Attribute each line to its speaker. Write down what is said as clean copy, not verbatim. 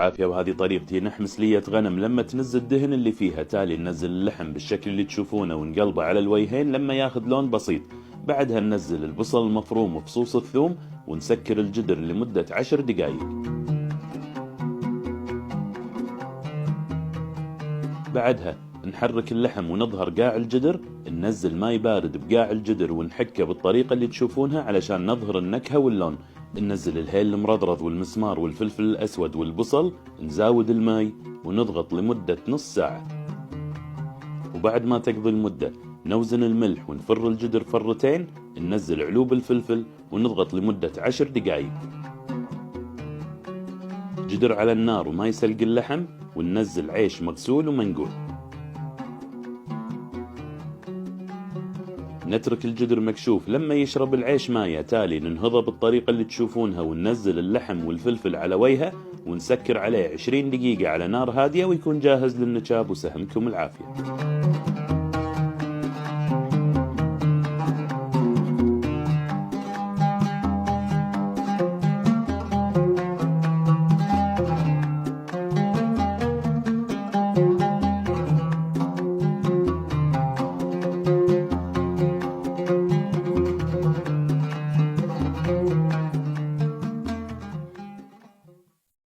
Speaker 1: عافية. وهذه طريقتي نحمس لية غنم لما تنزل الدهن اللي فيها. تالي ننزل اللحم بالشكل اللي تشوفونه ونقلبه على الوجهين لما ياخذ لون بسيط. بعدها ننزل البصل المفروم وفصوص الثوم ونسكر الجدر لمدة 10 دقايق. بعدها نحرك اللحم ونظهر قاع الجدر. ننزل ماي بارد بقاع الجدر ونحكه بالطريقة اللي تشوفونها علشان نظهر النكهة واللون. ننزل الهيل المرضرض والمسمار والفلفل الأسود والبصل. نزود الماي ونضغط لمدة نص ساعة. وبعد ما تقضي المدة نوزن الملح ونفر الجدر فرتين. ننزل علوب الفلفل ونضغط لمدة 10 دقايق. جدر على النار وما يسلق اللحم. وننزل عيش مغسول ومنقوع. نترك الجدر مكشوف لما يشرب العيش مايه. تالي ننهضه بالطريقة اللي تشوفونها وننزل اللحم والفلفل على وجهه ونسكر عليه 20 دقيقة على نار هادية ويكون جاهز للنشاب. وسهمكم العافية.